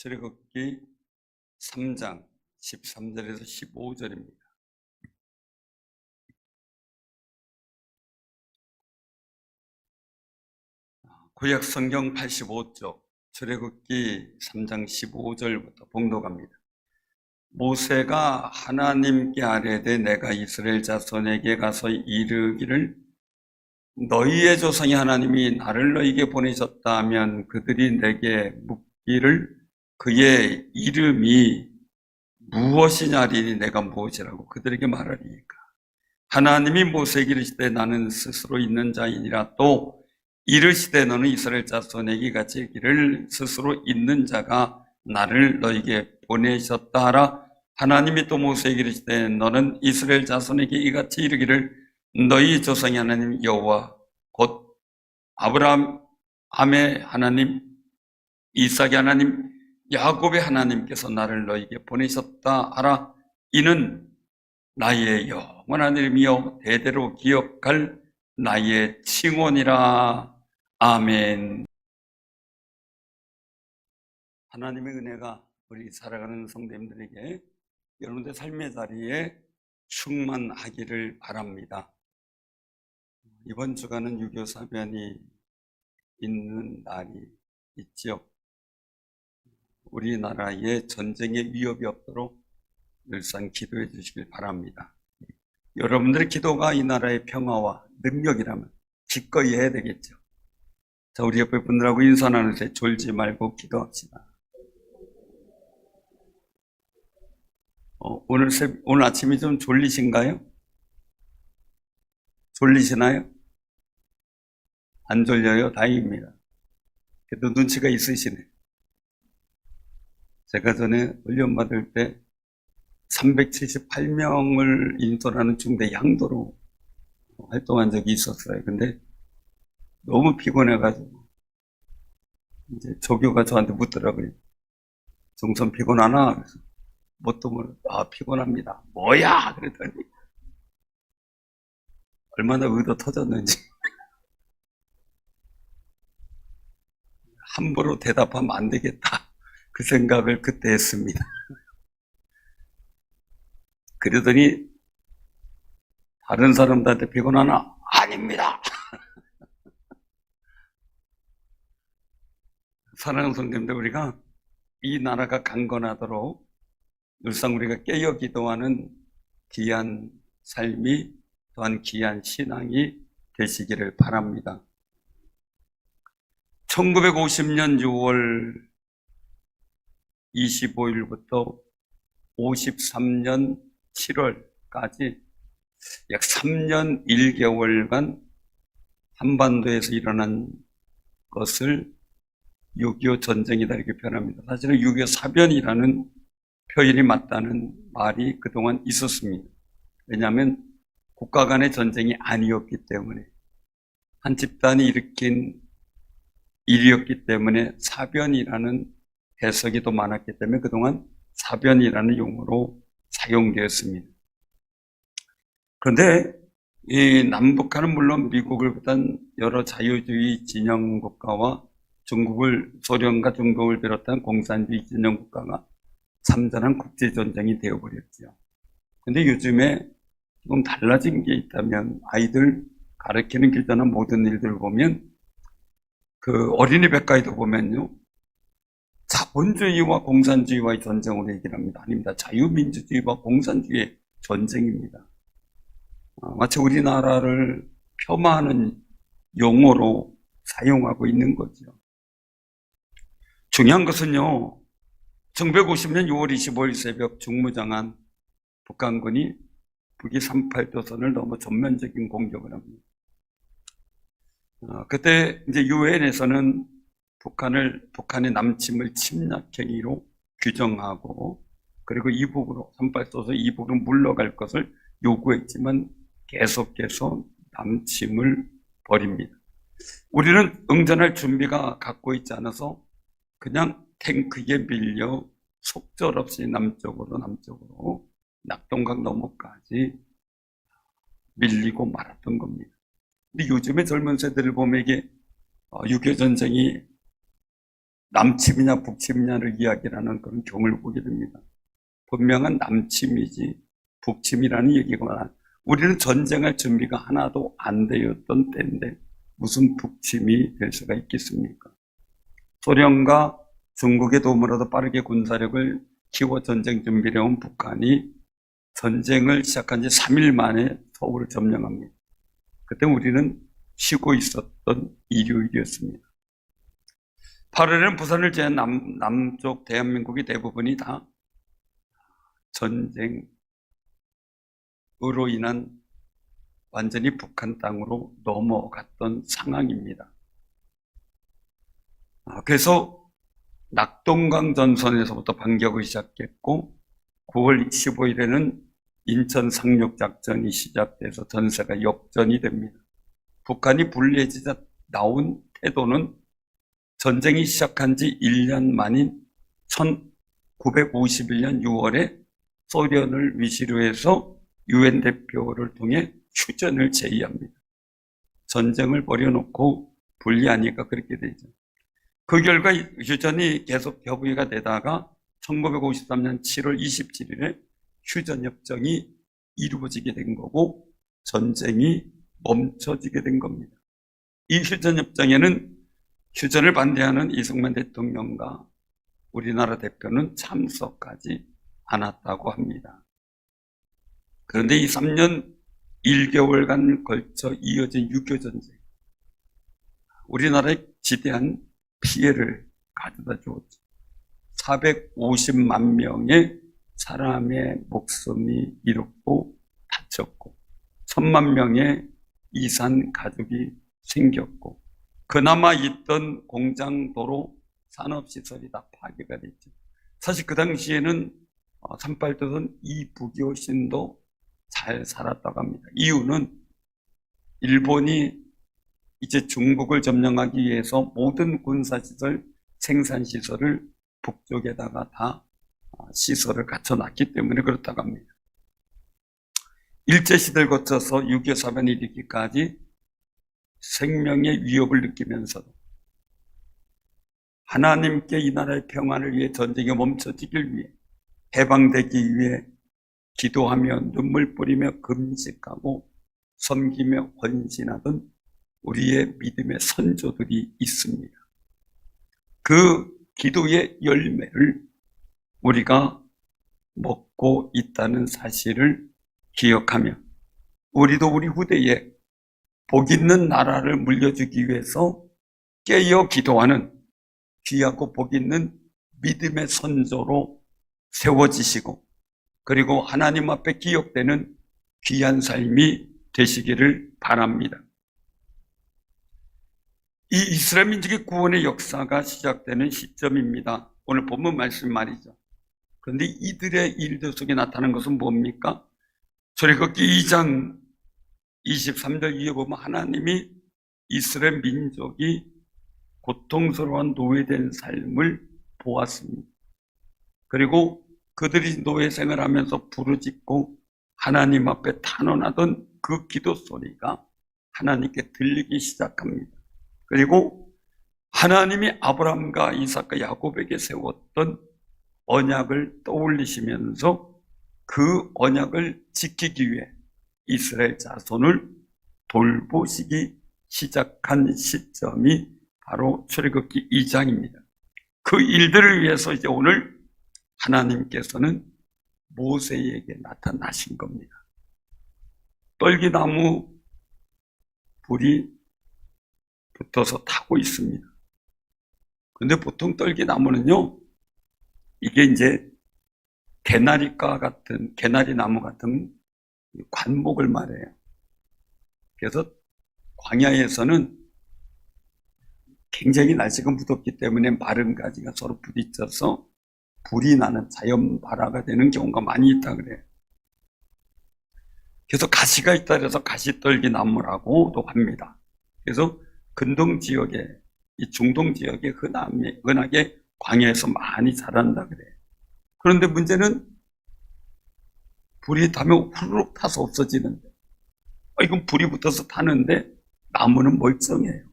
출애굽기 3장 13절에서 15절입니다. 구약 성경 85쪽 출애굽기 3장 15절부터 봉독합니다. 모세가 하나님께 아뢰되 내가 이스라엘 자손에게 가서 이르기를 너희의 조상의 하나님이 나를 너희에게 보내셨다 하면 그들이 내게 묻기를 그의 이름이 무엇이냐리니 내가 무엇이라고 그들에게 말하리니까. 하나님이 모세에게 이르시되 나는 스스로 있는 자이니라. 또 이르시되 너는 이스라엘 자손에게 이같이 이르기를 스스로 있는 자가 나를 너희에게 보내셨다 하라. 하나님이 또 모세에게 이르시되 너는 이스라엘 자손에게 이같이 이르기를 너희 조상의 하나님 여호와 곧 아브라함의 하나님, 이삭의 하나님, 야곱의 하나님께서 나를 너희에게 보내셨다 하라. 이는 나의 영원한 이름이요 대대로 기억할 나의 칭언이라. 아멘. 하나님의 은혜가 우리 살아가는 성도님들에게 여러분들 삶의 자리에 충만하기를 바랍니다. 이번 주간은 유교 사변이 있는 날이 있죠. 우리나라에 전쟁의 위협이 없도록 늘상 기도해 주시길 바랍니다. 여러분들의 기도가 이 나라의 평화와 능력이라면 기꺼이 해야 되겠죠. 자, 우리 옆에 분들하고 인사 나눌 때 졸지 말고 기도합시다. 오늘 아침이 좀 졸리신가요? 졸리시나요? 안 졸려요? 다행입니다. 그래도 눈치가 있으시네. 제가 전에 훈련 받을 때 378명을 인솔하는 중대 양도로 활동한 적이 있었어요. 근데 너무 피곤해가지고 이제 조교가 저한테 묻더라고요. 정선 피곤하나? 그래서 뭣도 모르고 피곤합니다. 뭐야? 그랬더니 얼마나 의도 터졌는지 함부로 대답하면 안 되겠다. 그 생각을 그때 했습니다. 그러더니 다른 사람들한테 피곤하나? 아닙니다. 사랑하는 성도님들, 우리가 이 나라가 강건하도록 늘상 우리가 깨어 기도하는 귀한 삶이 또한 귀한 신앙이 되시기를 바랍니다. 1950년 6월 25일부터 53년 7월까지 약 3년 1개월간 한반도에서 일어난 것을 6.25 전쟁이다 이렇게 표현합니다. 사실은 6.25 사변이라는 표현이 맞다는 말이 그동안 있었습니다. 왜냐하면 국가 간의 전쟁이 아니었기 때문에 한 집단이 일으킨 일이었기 때문에 사변이라는 해석이 더 많았기 때문에 그동안 사변이라는 용어로 사용되었습니다. 그런데 이 남북한은 물론 미국을 비롯한 여러 자유주의 진영 국가와 소련과 중국을 비롯한 공산주의 진영 국가가 참전한 국제전쟁이 되어버렸죠. 근데 요즘에 조금 달라진 게 있다면 아이들 가르치는 길자나 모든 일들을 보면 그 어린이 백과에도 보면요. 자본주의와 공산주의와의 전쟁으로 얘기를 합니다. 아닙니다. 자유민주주의와 공산주의의 전쟁입니다. 마치 우리나라를 폄하하는 용어로 사용하고 있는 거죠. 중요한 것은요. 1950년 6월 25일 새벽 중무장한 북한군이 북위 38도선을 넘어 전면적인 공격을 합니다. 그때 이제 유엔에서는 북한의 남침을 침략행위로 규정하고 그리고 이북으로 38도선 이북으로 물러갈 것을 요구했지만 계속해서 남침을 벌입니다. 우리는 응전할 준비가 갖고 있지 않아서 그냥 탱크에 밀려 속절없이 남쪽으로 낙동강 너머까지 밀리고 말았던 겁니다. 근데 요즘의 젊은 세대를 보면 이게 6.25 전쟁이 남침이냐 북침이냐를 이야기하는 그런 경우를 보게 됩니다. 분명한 남침이지 북침이라는 얘기가 우리는 전쟁할 준비가 하나도 안 되었던 때인데 무슨 북침이 될 수가 있겠습니까? 소련과 중국의 도움으로도 빠르게 군사력을 키워 전쟁 준비를 해온 북한이 전쟁을 시작한 지 3일 만에 서울을 점령합니다. 그때 우리는 쉬고 있었던 일요일이었습니다. 8월에는 부산을 제한 남쪽 대한민국이 대부분이 다 전쟁으로 인한 완전히 북한 땅으로 넘어갔던 상황입니다. 그래서 낙동강 전선에서부터 반격을 시작했고 9월 15일에는 인천 상륙작전이 시작돼서 전세가 역전이 됩니다. 북한이 불리해지자 나온 태도는 전쟁이 시작한 지 1년 만인 1951년 6월에 소련을 위시로 해서 유엔 대표를 통해 휴전을 제의합니다. 전쟁을 벌여놓고 불리하니까 그렇게 되죠. 그 결과 휴전이 계속 협의가 되다가 1953년 7월 27일에 휴전협정이 이루어지게 된 거고 전쟁이 멈춰지게 된 겁니다. 이 휴전협정에는 휴전을 반대하는 이승만 대통령과 우리나라 대표는 참석하지 않았다고 합니다. 그런데 이 3년 1개월간 걸쳐 이어진 6.25 전쟁, 우리나라에 지대한 피해를 가져다 주었죠. 450만 명의 사람의 목숨이 잃었고 다쳤고 1000만 명의 이산 가족이 생겼고 그나마 있던 공장, 도로, 산업시설이 다 파괴가 됐죠. 사실 그 당시에는 38도선 이북이오 신도 잘 살았다고 합니다. 이유는 일본이 이제 중국을 점령하기 위해서 모든 군사시설, 생산시설을 북쪽에다가 다 시설을 갖춰놨기 때문에 그렇다고 합니다. 일제시대를 거쳐서 6.25 사변이 일으키기까지 생명의 위협을 느끼면서도 하나님께 이 나라의 평안을 위해 전쟁이 멈춰지길 위해 해방되기 위해 기도하며 눈물 뿌리며 금식하고 섬기며 헌신하던 우리의 믿음의 선조들이 있습니다. 그 기도의 열매를 우리가 먹고 있다는 사실을 기억하며 우리도 우리 후대에 복 있는 나라를 물려주기 위해서 깨어 기도하는 귀하고 복 있는 믿음의 선조로 세워지시고 그리고 하나님 앞에 기억되는 귀한 삶이 되시기를 바랍니다. 이 이스라엘 민족의 구원의 역사가 시작되는 시점입니다. 오늘 본문 말씀 말이죠. 그런데 이들의 일들 속에 나타난 것은 뭡니까? 출애굽기 2장 23절 위에 보면 하나님이 이스라엘 민족이 고통스러운 노예된 삶을 보았습니다. 그리고 그들이 노예 생활하면서 부르짖고 하나님 앞에 탄원하던 그 기도 소리가 하나님께 들리기 시작합니다. 그리고 하나님이 아브라함과 이삭과 야곱에게 세웠던 언약을 떠올리시면서 그 언약을 지키기 위해 이스라엘 자손을 돌보시기 시작한 시점이 바로 출애굽기 2장입니다. 그 일들을 위해서 이제 오늘 하나님께서는 모세에게 나타나신 겁니다. 떨기나무 불이 붙어서 타고 있습니다. 그런데 보통 떨기나무는요, 이게 이제 개나리과 같은, 개나리 나무 같은 관목을 말해요. 그래서 광야에서는 굉장히 날씨가 무덥기 때문에 마른 가지가 서로 부딪혀서 불이 나는 자연 발화가 되는 경우가 많이 있다 그래요. 그래서 가시가 있다 그래서 가시떨기 나무라고도 합니다. 그래서 근동 지역에, 이 중동 지역에 흔하게 광야에서 많이 자란다 그래요. 그런데 문제는 불이 타면 후루룩 타서 없어지는데, 이건 불이 붙어서 타는데 나무는 멀쩡해요.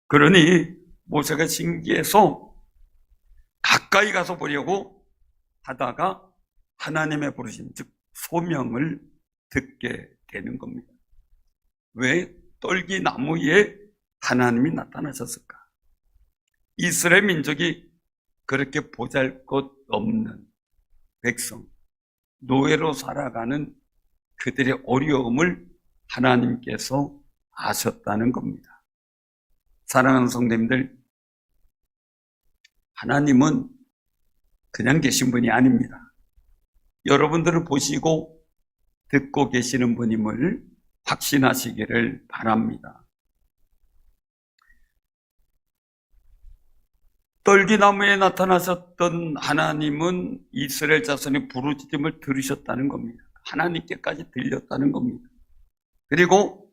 그러니 모세가 신기해서 가까이 가서 보려고 하다가 하나님의 부르심, 즉 소명을 듣게 되는 겁니다. 왜 떨기 나무에 하나님이 나타나셨을까? 이스라엘 민족이 그렇게 보잘것없는 백성, 노예로 살아가는 그들의 어려움을 하나님께서 아셨다는 겁니다. 사랑하는 성도님들, 하나님은 그냥 계신 분이 아닙니다. 여러분들을 보시고 듣고 계시는 분임을 확신하시기를 바랍니다. 떨기나무에 나타나셨던 하나님은 이스라엘 자손의 부르짖음을 들으셨다는 겁니다. 하나님께까지 들렸다는 겁니다. 그리고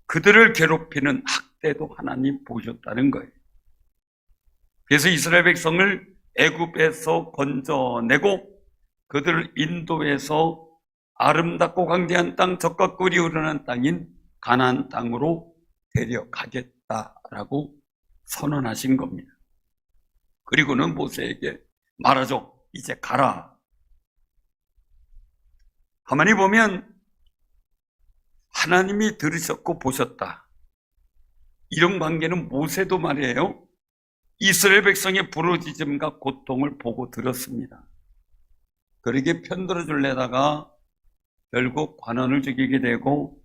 그들을 괴롭히는 학대도 하나님 보셨다는 거예요. 그래서 이스라엘 백성을 애굽에서 건져내고 그들을 인도해서 아름답고 광대한 땅, 젖과 꿀이 흐르는 땅인 가나안 땅으로 데려가겠다라고 선언하신 겁니다. 그리고는 모세에게 말하죠. 이제 가라. 가만히 보면 하나님이 들으셨고 보셨다. 이런 관계는 모세도 말이에요. 이스라엘 백성의 부르짖음과 고통을 보고 들었습니다. 그러게 편들어 줄래다가 결국 관원을 죽이게 되고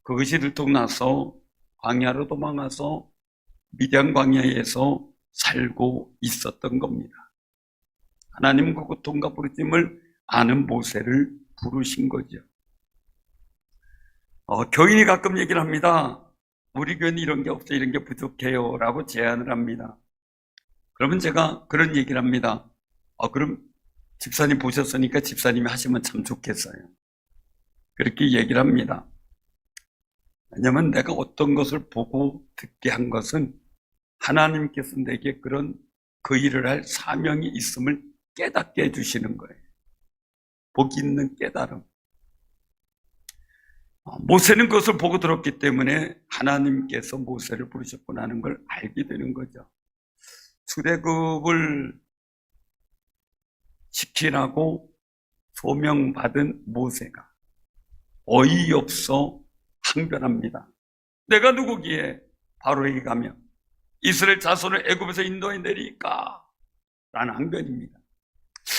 그것이 들통나서 광야로 도망가서 미디안 광야에서 살고 있었던 겁니다. 하나님과 고통과 부르짖음을 아는 모세를 부르신 거죠. 교인이 가끔 얘기를 합니다. 우리 교회는 이런 게 없어요. 이런 게 부족해요. 라고 제안을 합니다. 그러면 제가 그런 얘기를 합니다. 그럼 집사님 보셨으니까 집사님이 하시면 참 좋겠어요. 그렇게 얘기를 합니다. 왜냐하면 내가 어떤 것을 보고 듣게 한 것은 하나님께서 내게 그런 그 일을 할 사명이 있음을 깨닫게 해주시는 거예요. 복 있는 깨달음. 모세는 그것을 보고 들었기 때문에 하나님께서 모세를 부르셨구나 하는 걸 알게 되는 거죠. 출애굽을 시키라고 소명받은 모세가 어이없어 항변합니다. 내가 누구기에 바로에게 가며 이스라엘 자손을 애굽에서 인도해 내리까? 라는 항변입니다.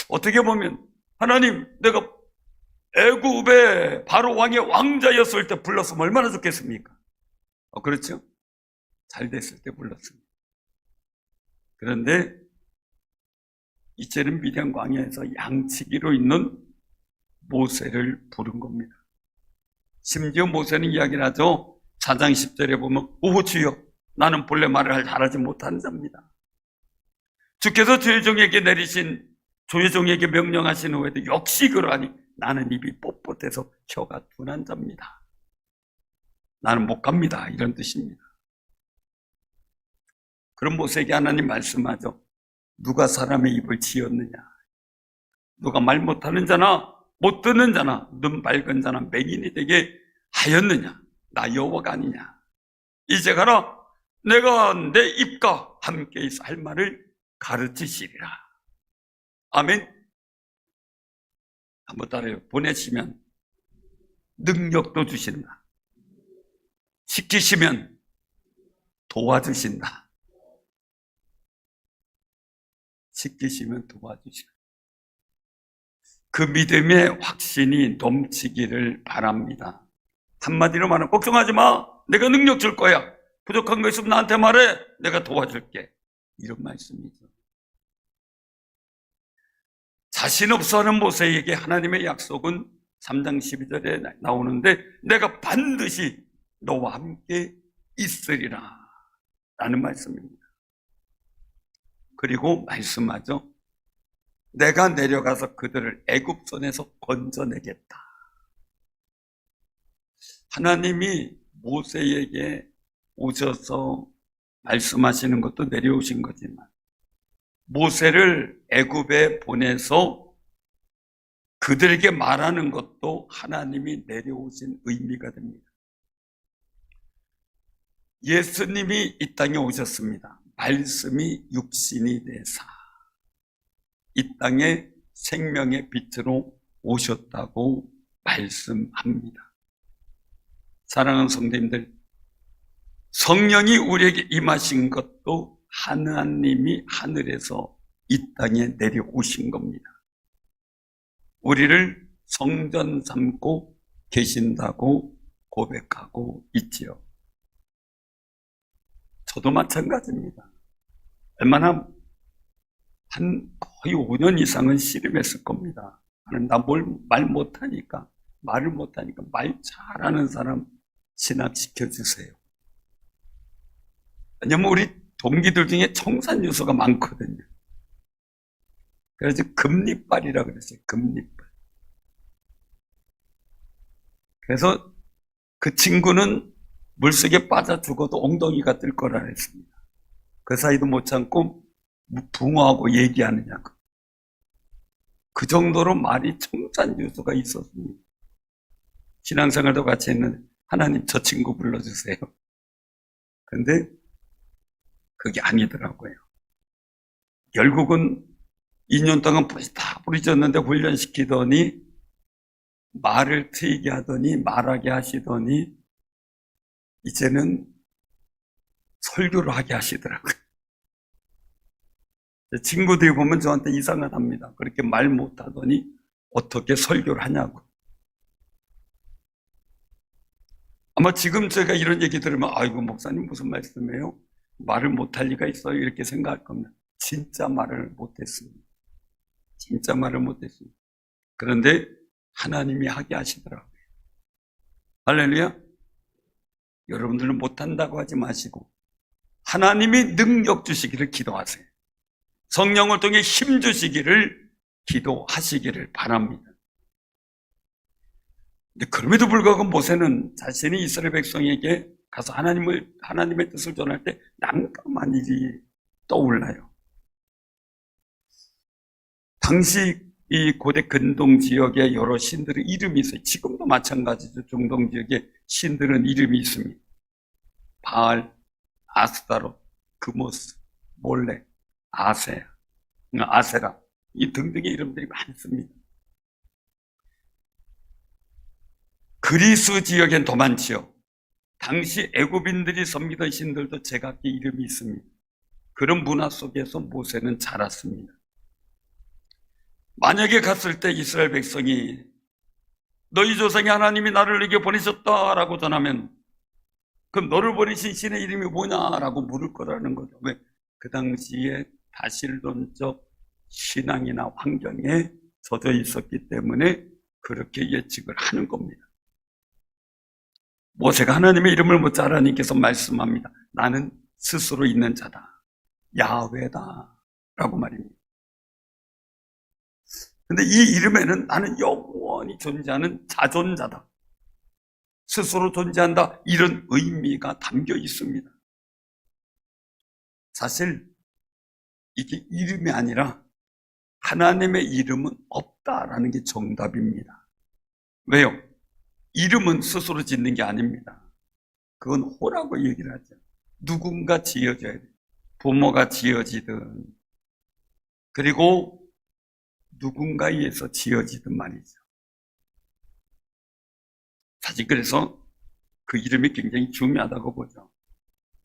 어떻게 보면 하나님, 내가 애굽의 바로 왕의 왕자였을 때 불렀으면 얼마나 좋겠습니까? 그렇죠? 잘 됐을 때 불렀습니다. 그런데 이제는 미디안 광야에서 양치기로 있는 모세를 부른 겁니다. 심지어 모세는 이야기를 하죠. 4장 10절에 보면 오 주여, 나는 본래 말을 잘하지 못하는 자입니다. 주께서 주의 종에게 내리신 주의 종에게 명령하신 후에도 역시 그러하니 나는 입이 뻣뻣해서 혀가 둔한 자입니다. 나는 못 갑니다. 이런 뜻입니다. 그럼 모세에게 하나님 말씀하죠. 누가 사람의 입을 지었느냐? 누가 말 못하는 자나 못 듣는 자나 눈 밝은 자나 맹인이 되게 하였느냐? 나 여호와가 아니냐? 이제 가라. 내가 내 입과 함께 있어 할 말을 가르치시리라. 아멘. 한번 따라요. 보내시면 능력도 주신다. 시키시면 도와주신다. 시키시면 도와주신다. 그 믿음의 확신이 넘치기를 바랍니다. 한마디로 말하면 걱정하지 마. 내가 능력 줄 거야. 부족한 거 있으면 나한테 말해. 내가 도와줄게. 이런 말씀이죠. 자신 없어하는 모세에게 하나님의 약속은 3장 12절에 나오는데 내가 반드시 너와 함께 있으리라 라는 말씀입니다. 그리고 말씀하죠. 내가 내려가서 그들을 애굽 손에서 건져내겠다. 하나님이 모세에게 오셔서 말씀하시는 것도 내려오신 거지만 모세를 애굽에 보내서 그들에게 말하는 것도 하나님이 내려오신 의미가 됩니다. 예수님이 이 땅에 오셨습니다. 말씀이 육신이 되사 이 땅에 생명의 빛으로 오셨다고 말씀합니다. 사랑하는 성도님들, 성령이 우리에게 임하신 것도 하나님이 하늘에서 이 땅에 내려오신 겁니다. 우리를 성전 삼고 계신다고 고백하고 있지요. 저도 마찬가지입니다. 얼마나 거의 5년 이상은 씨름했을 겁니다. 나 말 못하니까, 말을 못하니까 말 잘하는 사람 진압시켜주세요. 왜냐면 우리 동기들 중에 청산유소가 많거든요. 그래서 금리빨이라고 그랬어요. 금리빨. 그래서 그 친구는 물속에 빠져 죽어도 엉덩이가 뜰 거라 했습니다. 그 사이도 못 참고 붕어하고 얘기하느냐고. 그 정도로 말이 청산유소가 있었습니다. 신앙생활도 같이 했는데 하나님 저 친구 불러주세요. 근데 그게 아니더라고요. 결국은 2년 동안 다 부르짖었는데 훈련시키더니 말을 트이게 하더니 말하게 하시더니 이제는 설교를 하게 하시더라고요. 친구들이 보면 저한테 이상하답니다. 그렇게 말 못하더니 어떻게 설교를 하냐고. 아마 지금 제가 이런 얘기 들으면 아이고 목사님 무슨 말씀이에요? 말을 못할 리가 있어요? 이렇게 생각할 겁니다. 진짜 말을 못했습니다. 진짜 말을 못했습니다. 그런데 하나님이 하게 하시더라고요. 할렐루야. 여러분들은 못한다고 하지 마시고 하나님이 능력 주시기를 기도하세요. 성령을 통해 힘 주시기를 기도하시기를 바랍니다. 근데 그럼에도 불구하고 모세는 자신이 이스라엘 백성에게 가서 하나님의 뜻을 전할 때 난감한 일이 떠올라요. 당시 이 고대 근동 지역에 여러 신들의 이름이 있어요. 지금도 마찬가지죠. 중동 지역에 신들은 이름이 있습니다. 바알, 아스타롯, 그모스, 몰렉, 아세라 이 등등의 이름들이 많습니다. 그리스 지역엔 더 많지요. 당시 애굽인들이 섬기던 신들도 제각기 이름이 있습니다. 그런 문화 속에서 모세는 자랐습니다. 만약에 갔을 때 이스라엘 백성이 너희 조상의 하나님이 나를 너에게 보내셨다라고 전하면 그럼 너를 보내신 신의 이름이 뭐냐라고 물을 거라는 거죠. 왜? 그 당시에 다신론적 신앙이나 환경에 젖어 있었기 때문에 그렇게 예측을 하는 겁니다. 모세가 하나님의 이름을 묻자 하나님께서 말씀합니다. 나는 스스로 있는 자다. 야훼다. 라고 말입니다. 근데 이 이름에는 나는 영원히 존재하는 자존자다. 스스로 존재한다. 이런 의미가 담겨 있습니다. 사실 이게 이름이 아니라 하나님의 이름은 없다라는 게 정답입니다. 왜요? 이름은 스스로 짓는 게 아닙니다. 그건 호라고 얘기를 하죠. 누군가 지어줘야 돼요. 부모가 지어지든 그리고 누군가에 의해서 지어지든 말이죠. 사실 그래서 그 이름이 굉장히 중요하다고 보죠.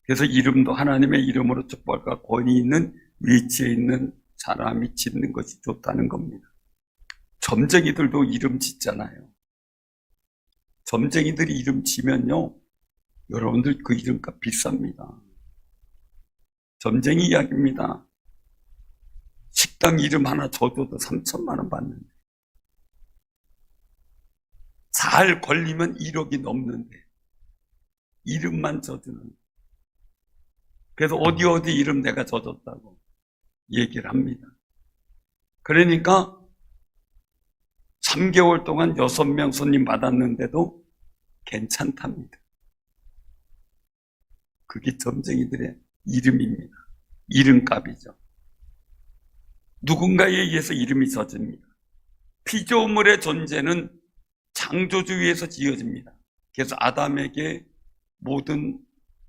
그래서 이름도 하나님의 이름으로 축복과 권위 있는 위치에 있는 사람이 짓는 것이 좋다는 겁니다. 점쟁이들도 이름 짓잖아요. 점쟁이들이 이름 지면요, 여러분들 그 이름값 비쌉니다. 점쟁이 이야기입니다. 식당 이름 하나 줘도 3천만 원 받는데 잘 걸리면 1억이 넘는데 이름만 져주는. 그래서 어디 이름 내가 져줬다고 얘기를 합니다. 그러니까 3개월 동안 6명 손님 받았는데도 괜찮답니다. 그게 점쟁이들의 이름입니다. 이름값이죠. 누군가에 의해서 이름이 져집니다. 피조물의 존재는 창조주위에서 지어집니다. 그래서 아담에게 모든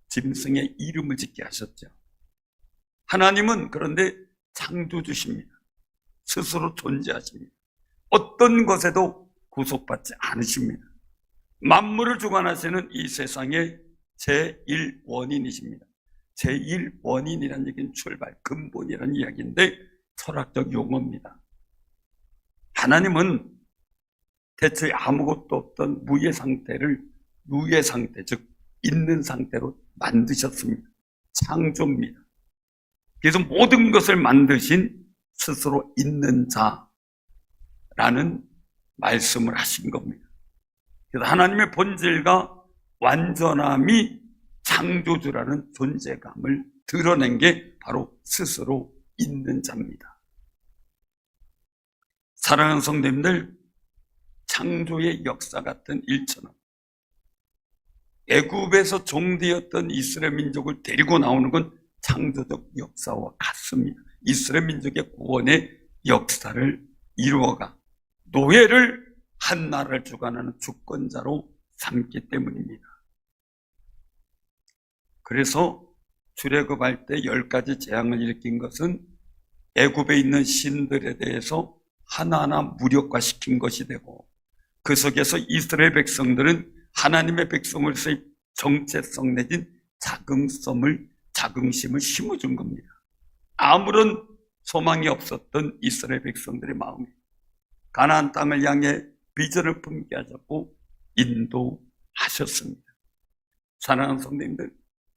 짐승의 이름을 짓게 하셨죠. 하나님은 그런데 창조주십니다. 스스로 존재하십니다. 어떤 것에도 구속받지 않으십니다. 만물을 주관하시는 이 세상의 제1원인이십니다. 제1원인이라는 얘기는 출발, 근본이라는 이야기인데 철학적 용어입니다. 하나님은 대체 아무것도 없던 무의 상태를 유의 상태, 즉 있는 상태로 만드셨습니다. 창조입니다. 그래서 모든 것을 만드신 스스로 있는 자라는 말씀을 하신 겁니다. 그래서 하나님의 본질과 완전함이 창조주라는 존재감을 드러낸 게 바로 스스로 있는 자입니다. 사랑하는 성도님들, 창조의 역사 같은 일처럼 애굽에서 종되었던 이스라엘 민족을 데리고 나오는 건 창조적 역사와 같습니다. 이스라엘 민족의 구원의 역사를 이루어가 노예를 한 나라를 주관하는 주권자로 삼기 때문입니다. 그래서 출애굽할 때 10가지 재앙을 일으킨 것은 애굽에 있는 신들에 대해서 하나하나 무력화시킨 것이 되고, 그 속에서 이스라엘 백성들은 하나님의 백성으로서의 정체성 내진 자긍심을 심어준 겁니다. 아무런 소망이 없었던 이스라엘 백성들의 마음에 가나안 땅을 향해 비전을 품게 하자고 인도하셨습니다. 사랑하는 성도님들,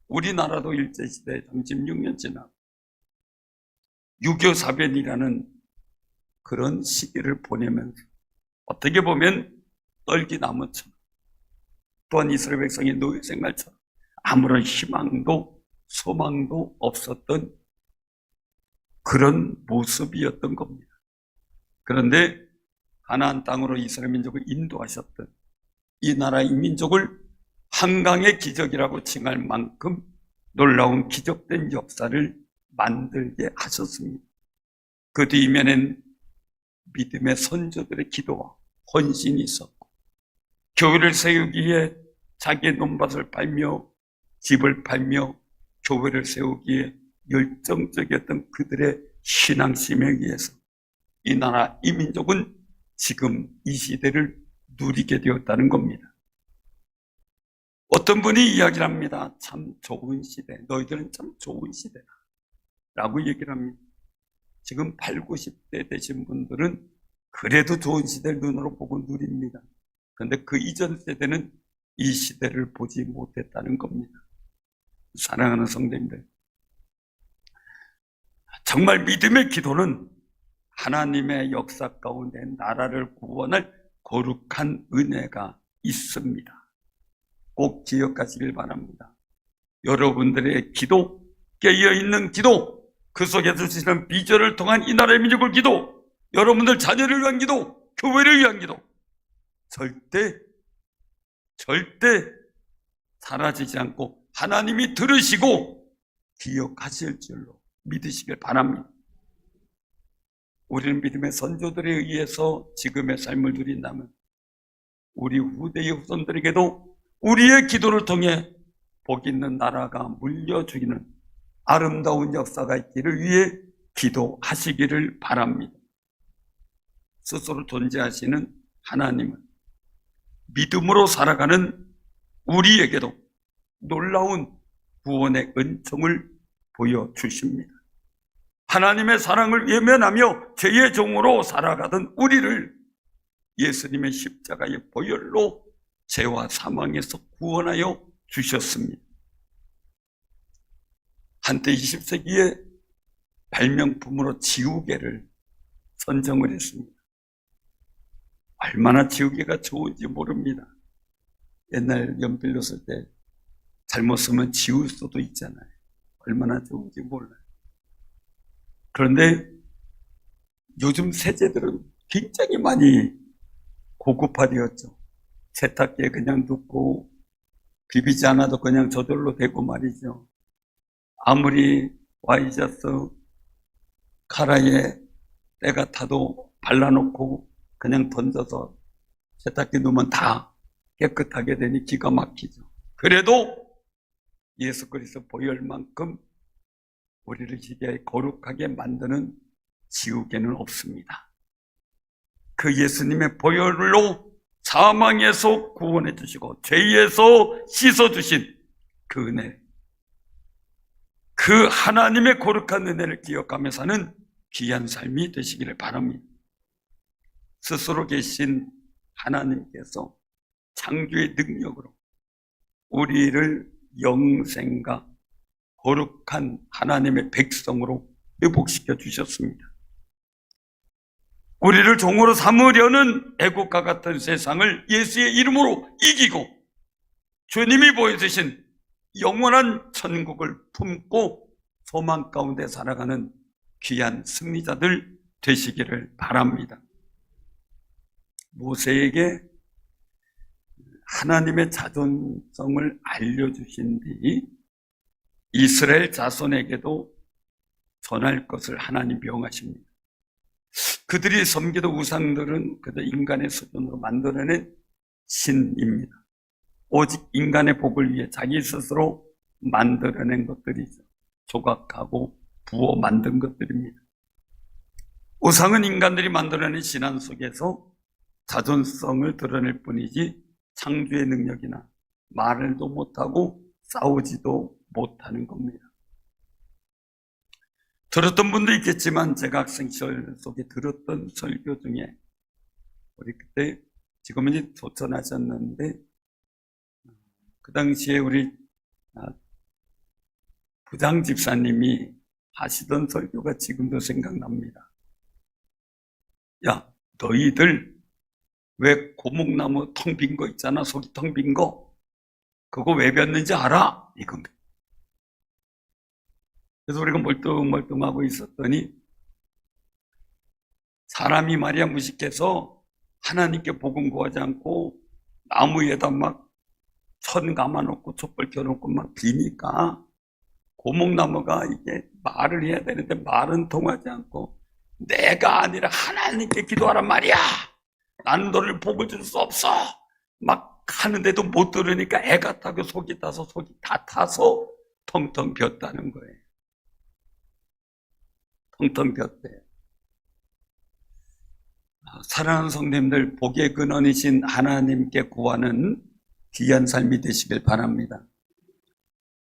우리나라도 일제시대 36년 지나고 6.25 사변이라는 그런 시기를 보내면서 어떻게 보면 떨기나무처럼, 또한 이스라엘 백성의 노예 생활처럼 아무런 희망도 소망도 없었던 그런 모습이었던 겁니다. 그런데 가나안 땅으로 이스라엘 민족을 인도하셨던 이 나라의 민족을 한강의 기적이라고 칭할 만큼 놀라운 기적된 역사를 만들게 하셨습니다. 그 뒷면엔 믿음의 선조들의 기도와 헌신이 있었고, 교회를 세우기에 자기의 논밭을 팔며 집을 팔며 교회를 세우기에 열정적이었던 그들의 신앙심에 의해서 이 나라, 이 민족은 지금 이 시대를 누리게 되었다는 겁니다. 어떤 분이 이야기를 합니다. 참 좋은 시대, 너희들은 참 좋은 시대다 라고 얘기를 합니다. 지금 80, 90대 되신 분들은 그래도 좋은 시대를 눈으로 보고 누립니다. 그런데 그 이전 세대는 이 시대를 보지 못했다는 겁니다. 사랑하는 성도님들, 정말 믿음의 기도는 하나님의 역사 가운데 나라를 구원할 거룩한 은혜가 있습니다. 꼭 기억하시길 바랍니다. 여러분들의 기도, 깨어있는 기도, 그 속에서 주시는 비전을 통한 이 나라의 민족을 기도, 여러분들 자녀를 위한 기도, 교회를 위한 기도, 절대 사라지지 않고 하나님이 들으시고 기억하실 줄로 믿으시길 바랍니다. 우리는 믿음의 선조들에 의해서 지금의 삶을 누린다면 우리 후대의 후손들에게도 우리의 기도를 통해 복 있는 나라가 물려주기는 아름다운 역사가 있기를 위해 기도하시기를 바랍니다. 스스로 존재하시는 하나님은 믿음으로 살아가는 우리에게도 놀라운 구원의 은총을 보여주십니다. 하나님의 사랑을 외면하며 죄의 종으로 살아가던 우리를 예수님의 십자가의 보혈로 죄와 사망에서 구원하여 주셨습니다. 한때 20세기에 발명품으로 지우개를 선정을 했습니다. 얼마나 지우개가 좋은지 모릅니다. 옛날 연필로 쓸 때 잘못 쓰면 지울 수도 있잖아요. 얼마나 좋은지 몰라요. 그런데 요즘 세제들은 굉장히 많이 고급화되었죠. 세탁기에 그냥 넣고 비비지 않아도 그냥 저절로 되고 말이죠. 아무리 와이셔츠 카라에 때가 타도 발라놓고 그냥 던져서 세탁기 넣으면 다 깨끗하게 되니 기가 막히죠. 그래도 예수 그리스도 보혈만큼 우리를 희귀하게 거룩하게 만드는 지우개는 없습니다. 그 예수님의 보혈로 사망에서 구원해 주시고 죄에서 씻어 주신 그 은혜, 그 하나님의 거룩한 은혜를 기억하며 사는 귀한 삶이 되시기를 바랍니다. 스스로 계신 하나님께서 창조의 능력으로 우리를 영생과 거룩한 하나님의 백성으로 회복시켜 주셨습니다. 우리를 종으로 삼으려는 애국과 같은 세상을 예수의 이름으로 이기고 주님이 보여주신 영원한 천국을 품고 소망 가운데 살아가는 귀한 승리자들 되시기를 바랍니다. 모세에게 하나님의 자존성을 알려주신 뒤 이스라엘 자손에게도 전할 것을 하나님 명하십니다. 그들이 섬기던 우상들은 그저 인간의 수준으로 만들어낸 신입니다. 오직 인간의 복을 위해 자기 스스로 만들어낸 것들이죠. 조각하고 부어 만든 것들입니다. 우상은 인간들이 만들어낸 신앙 속에서 자존성을 드러낼 뿐이지 창조의 능력이나 말을도 못하고 싸우지도 못하는 겁니다. 들었던 분도 있겠지만 제가 학생 시절 속에 들었던 설교 중에 우리 그때 지금은 이제 도천하셨는데 그 당시에 우리 부장 집사님이 하시던 설교가 지금도 생각납니다. 야, 너희들 왜 고목나무 텅 빈 거 있잖아, 속이 텅 빈 거, 그거 왜 폈는지 알아? 이겁니다. 그래서 우리가 멀뚱멀뚱하고 있었더니 사람이 말이야 무식해서 하나님께 복음 구하지 않고 나무에다 막 천 감아놓고 촛불 켜놓고 막 비니까 고목나무가 이게 말을 해야 되는데 말은 통하지 않고 내가 아니라 하나님께 기도하란 말이야. 나는 너를 복을 줄 수 없어. 막 하는데도 못 들으니까 애가 타고 속이 타서 속이 다 타서 텅텅 비었다는 거예요. 텅텅 비었대요. 사랑하는 성도님들, 복의 근원이신 하나님께 구하는 귀한 삶이 되시길 바랍니다.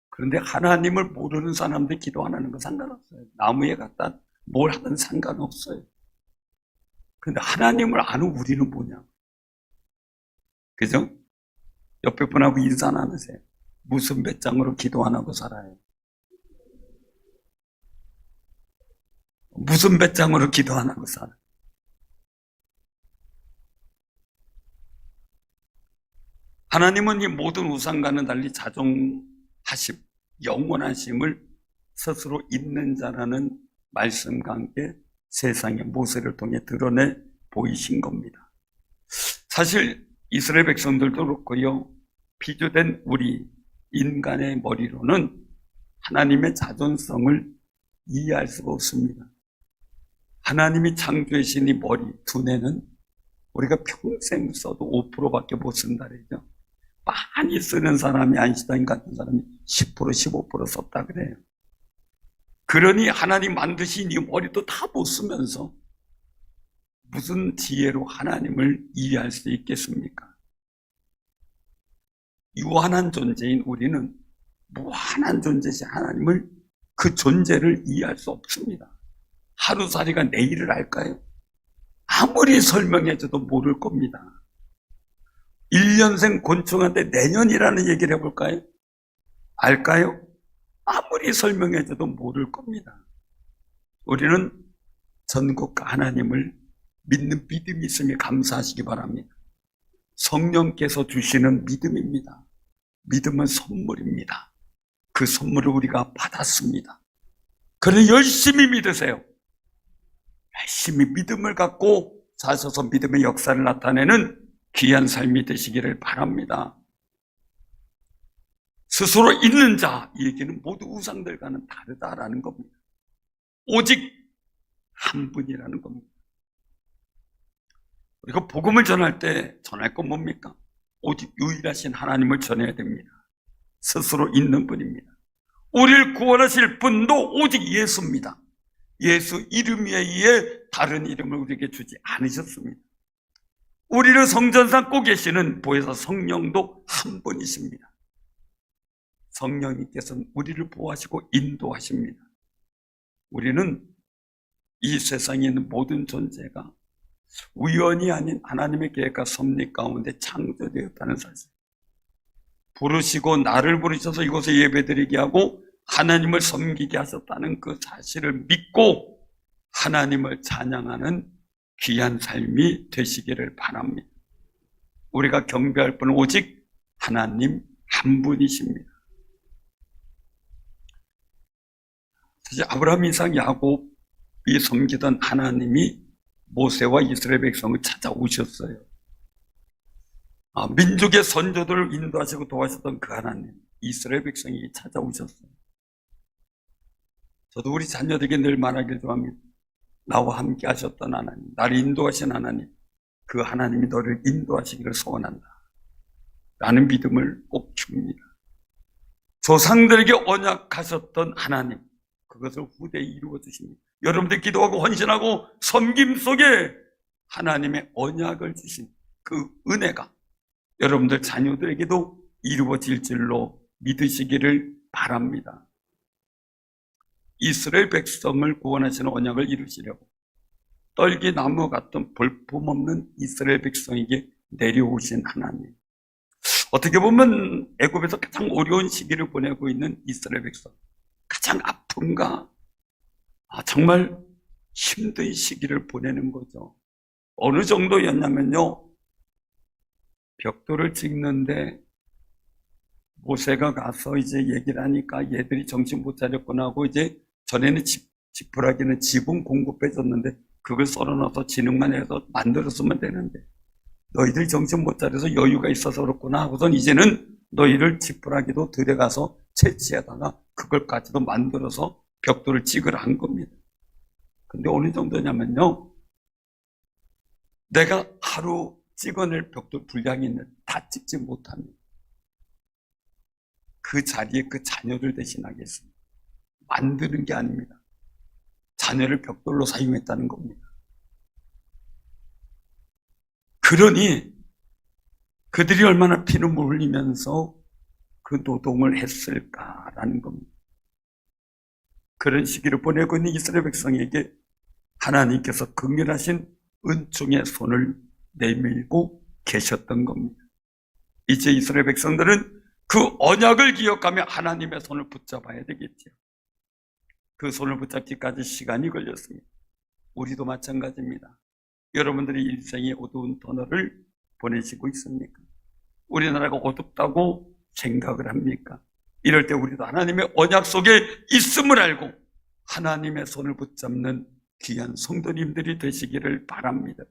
그런데 하나님을 모르는 사람들 기도 안 하는 건 상관없어요. 나무에 갖다 뭘 하든 상관없어요. 그런데 하나님을 아는 우리는 뭐냐? 그죠? 옆에 분하고 인사 나누세요. 무슨 배짱으로 기도 안 하고 살아요? 무슨 배짱으로 기도 안 하고 살아요? 하나님은 이 모든 우상과는 달리 자종하심, 영원하심을 스스로 있는 자라는 말씀과 함께 세상에 모세를 통해 드러내 보이신 겁니다. 사실 이스라엘 백성들도 그렇고요, 피조된 우리 인간의 머리로는 하나님의 자존성을 이해할 수가 없습니다. 하나님이 창조해 주신 이 머리, 두뇌는 우리가 평생 써도 5%밖에 못 쓴다 그러죠. 많이 쓰는 사람이 아인슈타인 같은 사람이 10%, 15% 썼다 그래요. 그러니 하나님 만드신 이 머리도 다 못 쓰면서 무슨 지혜로 하나님을 이해할 수 있겠습니까? 유한한 존재인 우리는 무한한 존재이신 하나님을, 그 존재를 이해할 수 없습니다. 하루살이가 내일을 알까요? 아무리 설명해줘도 모를 겁니다. 1년생 곤충한테 내년이라는 얘기를 해볼까요? 알까요? 아무리 설명해줘도 모를 겁니다. 우리는 전국과 하나님을 믿는 믿음이 있음에 감사하시기 바랍니다. 성령께서 주시는 믿음입니다. 믿음은 선물입니다. 그 선물을 우리가 받았습니다. 그래 열심히 믿으세요. 열심히 믿음을 갖고 사셔서 믿음의 역사를 나타내는 귀한 삶이 되시기를 바랍니다. 스스로 있는 자, 이 얘기는 모두 우상들과는 다르다라는 겁니다. 오직 한 분이라는 겁니다. 우리가 복음을 전할 때 전할 건 뭡니까? 오직 유일하신 하나님을 전해야 됩니다. 스스로 있는 분입니다. 우리를 구원하실 분도 오직 예수입니다. 예수 이름 외에 다른 이름을 우리에게 주지 않으셨습니다. 우리를 성전 삼고 계시는 보혜사 성령도 한 분이십니다. 성령님께서는 우리를 보호하시고 인도하십니다. 우리는 이 세상에 있는 모든 존재가 우연이 아닌 하나님의 계획과 섭리 가운데 창조되었다는 사실, 부르시고 나를 부르셔서 이곳에 예배드리게 하고 하나님을 섬기게 하셨다는 그 사실을 믿고 하나님을 찬양하는 귀한 삶이 되시기를 바랍니다. 우리가 경배할 분은 오직 하나님 한 분이십니다. 사실 아브라함, 이삭, 야곱이 섬기던 하나님이 모세와 이스라엘 백성을 찾아오셨어요. 민족의 선조들을 인도하시고 도와주셨던 그 하나님, 이스라엘 백성이 찾아오셨어요. 저도 우리 자녀들에게 늘 말하길 좋아합니다. 나와 함께 하셨던 하나님, 나를 인도하신 하나님, 그 하나님이 너를 인도하시기를 소원한다 라는 믿음을 꼭 줍니다. 조상들에게 언약하셨던 하나님, 그것을 후대에 이루어 주십니다. 여러분들 기도하고 헌신하고 섬김 속에 하나님의 언약을 주신 그 은혜가 여러분들 자녀들에게도 이루어질 줄로 믿으시기를 바랍니다. 이스라엘 백성을 구원하시는 언약을 이루시려고 떨기나무 같은 볼품없는 이스라엘 백성에게 내려오신 하나님, 어떻게 보면 애굽에서 가장 어려운 시기를 보내고 있는 이스라엘 백성, 가장 아픔과 정말 힘든 시기를 보내는 거죠. 어느 정도였냐면요, 벽돌을 찍는데 모세가 가서 이제 얘기를 하니까 얘들이 정신 못 차렸구나 하고, 이제 전에는 지푸라기는 지붕 공급해줬는데 그걸 썰어놔서 진흙만 해서 만들었으면 되는데 너희들이 정신 못 차려서 여유가 있어서 그렇구나 하고선 이제는 너희를 지푸라기도 들여가서 채취하다가 그걸까지도 만들어서 벽돌을 찍으라 한 겁니다. 근데 어느 정도냐면요, 내가 하루 찍어낼 벽돌 분량이 있는데 다 찍지 못합니다. 그 자리에 그 자녀를 대신하겠습니다. 만드는 게 아닙니다. 자녀를 벽돌로 사용했다는 겁니다. 그러니 그들이 얼마나 피눈물 흘리면서 그 노동을 했을까라는 겁니다. 그런 시기를 보내고 있는 이스라엘 백성에게 하나님께서 긍휼하신 은총의 손을 내밀고 계셨던 겁니다. 이제 이스라엘 백성들은 그 언약을 기억하며 하나님의 손을 붙잡아야 되겠죠. 그 손을 붙잡기까지 시간이 걸렸습니다. 우리도 마찬가지입니다. 여러분들이 일생의 어두운 터널을 보내시고 있습니까? 우리나라가 어둡다고 생각을 합니까? 이럴 때 우리도 하나님의 언약 속에 있음을 알고 하나님의 손을 붙잡는 귀한 성도님들이 되시기를 바랍니다.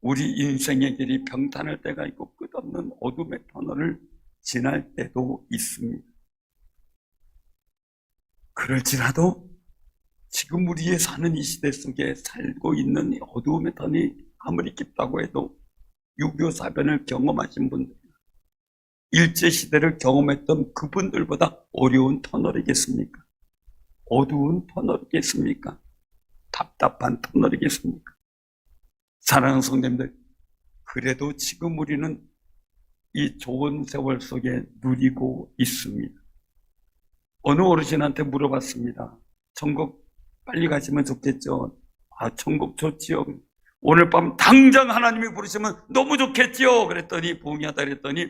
우리 인생의 길이 평탄할 때가 있고 끝없는 어둠의 터널을 지날 때도 있습니다. 그럴지라도 지금 우리의 사는 이 시대 속에 살고 있는 어두움의 터널이 아무리 깊다고 해도 6.25 사변을 경험하신 분들, 일제시대를 경험했던 그분들보다 어려운 터널이겠습니까? 어두운 터널이겠습니까? 답답한 터널이겠습니까? 사랑하는 성도님들, 그래도 지금 우리는 이 좋은 세월 속에 누리고 있습니다. 어느 어르신한테 물어봤습니다. 천국 빨리 가시면 좋겠죠? 천국 좋지요. 오늘 밤 당장 하나님이 부르시면 너무 좋겠지요. 그랬더니 부흥하다 그랬더니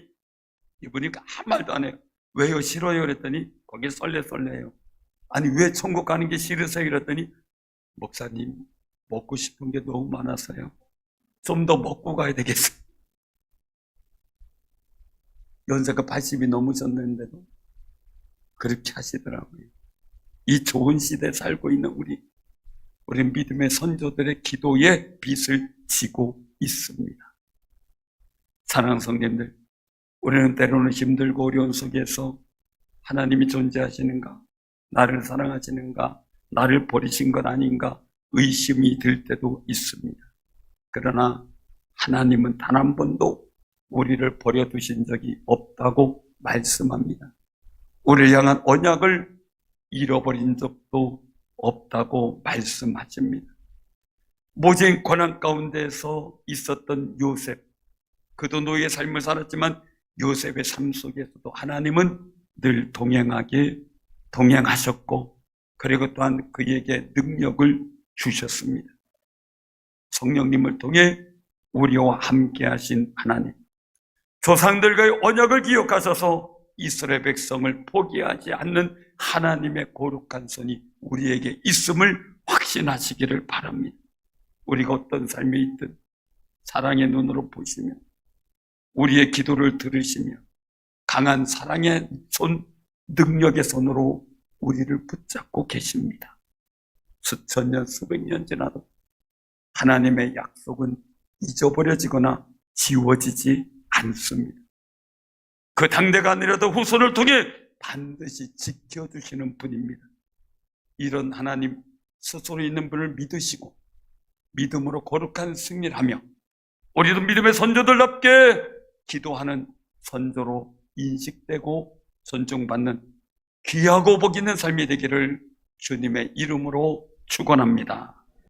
이분이 아무 말도 안 해요. 왜요? 싫어요? 그랬더니 거기 썰레해요. 아니 왜 천국 가는 게 싫으세요? 그랬더니 목사님 먹고 싶은 게 너무 많아서요. 좀 더 먹고 가야 되겠어요. 연세가 80이 넘으셨는데도 그렇게 하시더라고요. 이 좋은 시대에 살고 있는 우리 믿음의 선조들의 기도에 빚을 지고 있습니다. 사랑하는 성도님들, 우리는 때로는 힘들고 어려운 속에서 하나님이 존재하시는가, 나를 사랑하시는가, 나를 버리신 것 아닌가 의심이 들 때도 있습니다. 그러나 하나님은 단 한 번도 우리를 버려두신 적이 없다고 말씀합니다. 우리를 향한 언약을 잃어버린 적도 없다고 말씀하십니다. 모진 고난 가운데서 있었던 요셉, 그도 노예의 삶을 살았지만 요셉의 삶 속에서도 하나님은 늘 동행하셨고, 그리고 또한 그에게 능력을 주셨습니다. 성령님을 통해 우리와 함께 하신 하나님, 조상들과의 언약을 기억하셔서 이스라엘 백성을 포기하지 않는 하나님의 거룩한 손이 우리에게 있음을 확신하시기를 바랍니다. 우리가 어떤 삶에 있든 사랑의 눈으로 보시며 우리의 기도를 들으시며 강한 사랑의 손, 능력의 손으로 우리를 붙잡고 계십니다. 수천 년, 수백 년 지나도 하나님의 약속은 잊어버려지거나 지워지지 않습니다. 그 당대가 아니라도 후손을 통해 반드시 지켜주시는 분입니다. 이런 하나님 스스로 있는 분을 믿으시고 믿음으로 거룩한 승리를 하며 우리도 믿음의 선조들답게 기도하는 선조로 인식되고 존중받는 귀하고 복 있는 삶이 되기를 주님의 이름으로 축원합니다.